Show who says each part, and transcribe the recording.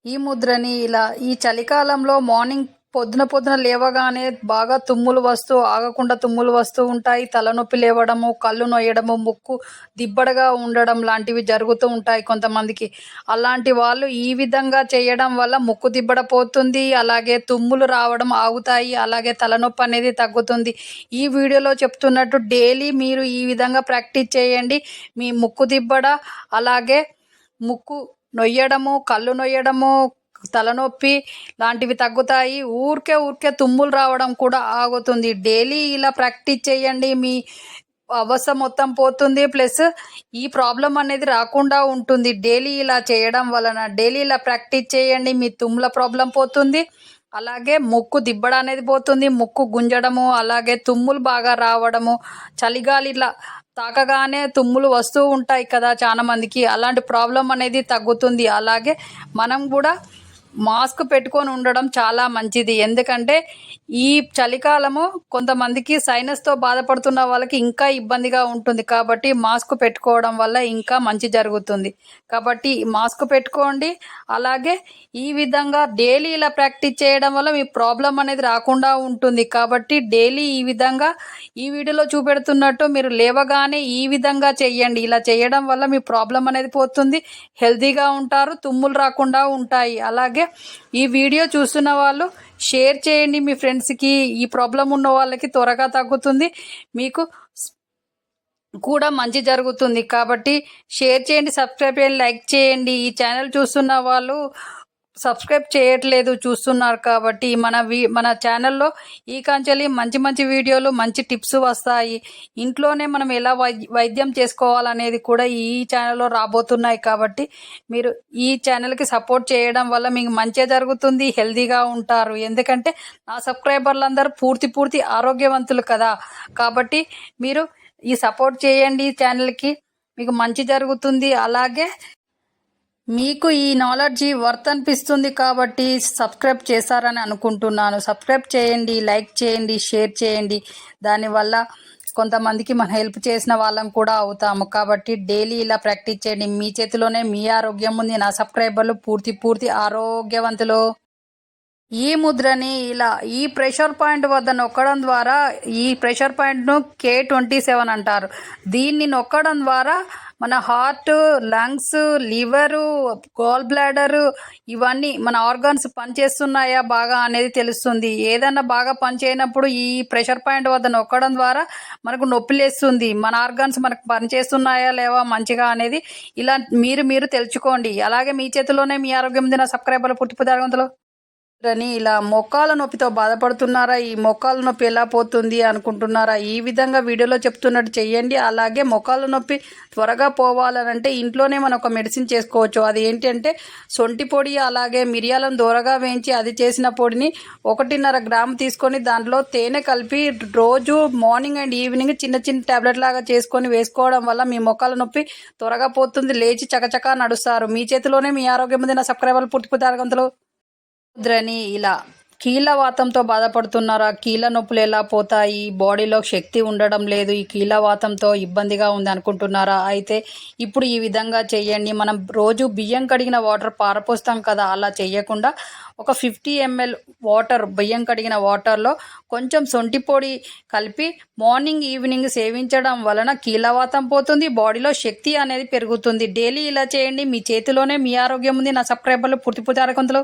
Speaker 1: ఈ ముద్రని ఇలా ఈ చలికాలంలో మార్నింగ్ పొద్దున పొద్దున లేవగానే బాగా తుమ్ములు వస్తూ ఆగకుండా తుమ్ములు వస్తూ ఉంటాయి. తలనొప్పి లేవడము, కళ్ళు నొయ్యడము, ముక్కు దిబ్బడగా ఉండడం లాంటివి జరుగుతూ ఉంటాయి కొంతమందికి. అలాంటి వాళ్ళు ఈ విధంగా చేయడం వల్ల ముక్కు దిబ్బడ పోతుంది. అలాగే తుమ్ములు రావడం ఆగుతాయి. అలాగే తలనొప్పి అనేది తగ్గుతుంది. ఈ వీడియోలో చెప్తున్నట్టు డైలీ మీరు ఈ విధంగా ప్రాక్టీస్ చేయండి. మీ ముక్కు దిబ్బడ, అలాగే ముక్కు నొయ్యడము, కళ్ళు నొయ్యడము, తలనొప్పి లాంటివి తగ్గుతాయి. ఊరికే తుమ్ములు రావడం కూడా ఆగుతుంది. డైలీ ఇలా ప్రాక్టీస్ చేయండి. మీ అవస్థ మొత్తం పోతుంది. ప్లస్ ఈ ప్రాబ్లం అనేది రాకుండా ఉంటుంది. డైలీ ఇలా చేయడం వలన డైలీ ఇలా ప్రాక్టీస్ చేయండి. మీ తుమ్ముల ప్రాబ్లం పోతుంది. అలాగే ముక్కు దిబ్బడ అనేది పోతుంది. ముక్కు గుంజడము, అలాగే తుమ్ములు బాగా రావడము, చలిగాలి ఇట్లా తాకగానే తుమ్ములు వస్తూ ఉంటాయి కదా చాలా మందికి. అలాంటి ప్రాబ్లం అనేది తగ్గుతుంది. అలాగే మనం కూడా మాస్క్ పెట్టుకొని ఉండడం చాలా మంచిది. ఎందుకంటే ఈ చలికాలము కొంతమందికి సైనస్తో బాధపడుతున్న వాళ్ళకి ఇంకా ఇబ్బందిగా ఉంటుంది. కాబట్టి మాస్క్ పెట్టుకోవడం వల్ల ఇంకా మంచి జరుగుతుంది. కాబట్టి మాస్క్ పెట్టుకోండి. అలాగే ఈ విధంగా డైలీ ఇలా ప్రాక్టీస్ చేయడం వల్ల మీ ప్రాబ్లం అనేది రాకుండా ఉంటుంది. కాబట్టి డైలీ ఈ విధంగా ఈ వీడియోలో చూపెడుతున్నట్టు మీరు లేవగానే ఈ విధంగా చెయ్యండి. ఇలా చేయడం వల్ల మీ ప్రాబ్లం అనేది పోతుంది. హెల్తీగా ఉంటారు. తుమ్ములు రాకుండా ఉంటాయి. అలాగే ఈ వీడియో చూస్తున్న వాళ్ళు షేర్ చేయండి మీ ఫ్రెండ్స్కి. ఈ ప్రాబ్లం ఉన్న వాళ్ళకి త్వరగా తగ్గుతుంది. మీకు కూడా మంచి జరుగుతుంది. కాబట్టి షేర్ చేయండి, సబ్స్క్రైబ్ చేయండి, లైక్ చేయండి. ఈ ఛానల్ చూస్తున్న వాళ్ళు సబ్స్క్రైబ్ చేయట్లేదు, చూస్తున్నారు. కాబట్టి మన ఛానల్లో ఈ కాంచెలి మంచి వీడియోలు, మంచి టిప్స్ వస్తాయి. ఇంట్లోనే మనం ఎలా వైద్యం చేసుకోవాలనేది కూడా ఈ ఛానల్లో రాబోతున్నాయి. కాబట్టి మీరు ఈ ఛానల్కి సపోర్ట్ చేయడం వల్ల మీకు మంచిగా జరుగుతుంది. హెల్తీగా ఉంటారు. ఎందుకంటే నా సబ్స్క్రైబర్లందరూ పూర్తి ఆరోగ్యవంతులు కదా. కాబట్టి మీరు ఈ సపోర్ట్ చేయండి. ఈ ఛానల్కి మీకు మంచి జరుగుతుంది. అలాగే మీకు ఈ నాలెడ్జీ వర్త్ అనిపిస్తుంది కాబట్టి సబ్స్క్రైబ్ చేశారని అనుకుంటున్నాను. సబ్స్క్రైబ్ చేయండి, లైక్ చేయండి, షేర్ చేయండి. దానివల్ల కొంతమందికి మనం హెల్ప్ చేసిన వాళ్ళం కూడా అవుతాము. కాబట్టి డైలీ ఇలా ప్రాక్టీస్ చేయండి. మీ చేతిలోనే మీ ఆరోగ్యం ఉంది. నా సబ్స్క్రైబర్లు పూర్తి ఆరోగ్యవంతులు. ఈ ముద్రని ఇలా ఈ ప్రెషర్ పాయింట్ వద్ద నొక్కడం ద్వారా, ఈ ప్రెషర్ పాయింట్ను K27 అంటారు. దీన్ని నొక్కడం ద్వారా మన heart, lungs, liver, gall bladder ఇవన్నీ మన ఆర్గాన్స్ పనిచేస్తున్నాయా బాగా అనేది తెలుస్తుంది. ఏదన్నా బాగా పనిచేయనప్పుడు ఈ ప్రెషర్ పాయింట్ వద్ద నొక్కడం ద్వారా మనకు నొప్పి లేస్తుంది. మన ఆర్గాన్స్ మనకు పనిచేస్తున్నాయా లేవా మంచిగా అనేది ఇలా మీరు తెలుసుకోండి. అలాగే మీ చేతిలోనే మీ ఆరోగ్యం ఉంది. నా సబ్స్క్రైబర్లు పూర్తి ఆరోగ్యంలో అని ఇలా మోకాల నొప్పితో బాధపడుతున్నారా? ఈ మోకాల నొప్పి ఎలా పోతుంది అనుకుంటున్నారా? ఈ విధంగా వీడియోలో చెప్తున్నట్టు చెయ్యండి. అలాగే మోకాల నొప్పి త్వరగా పోవాలనంటే ఇంట్లోనే మనం ఒక మెడిసిన్ చేసుకోవచ్చు. అది ఏంటంటే సొంటి పొడి, అలాగే మిరియాలను దూరగా వేయించి అది చేసిన పొడిని 1.5 గ్రాము తీసుకొని దాంట్లో తేనె కలిపి రోజు మార్నింగ్ అండ్ ఈవినింగ్ చిన్న టాబ్లెట్ లాగా చేసుకొని వేసుకోవడం వల్ల మీ మోకాల నొప్పి త్వరగా పోతుంది. లేచి చకచకా నడుస్తారు. మీ చేతిలోనే మీ ఆరోగ్యం ఉంది. నా సబ్స్క్రైబర్లు పూర్తి ఆరోగ్యంతో ముద్రని ఇలా కీళ్ళవాతంతో బాధపడుతున్నారా? కీళ్ళ నొప్పులు ఎలా పోతాయి? బాడీలో శక్తి ఉండడం లేదు, ఈ కీళ్ళవాతంతో ఇబ్బందిగా ఉంది అనుకుంటున్నారా? అయితే ఇప్పుడు ఈ విధంగా చేయండి. మనం రోజు బియ్యం కడిగిన వాటర్ పారపోస్తాం కదా, అలా చేయకుండా ఒక 50 ml వాటర్, బియ్యం కడిగిన వాటర్లో కొంచెం సొంటి పొడి కలిపి మార్నింగ్ ఈవినింగ్ సేవించడం వలన కీళ్ళవాతం పోతుంది. బాడీలో శక్తి అనేది పెరుగుతుంది. డైలీ ఇలా చేయండి. మీ చేతిలోనే మీ ఆరోగ్యం ఉంది. నా సబ్స్క్రైబర్లు పూర్తి ఆరోగ్యంతో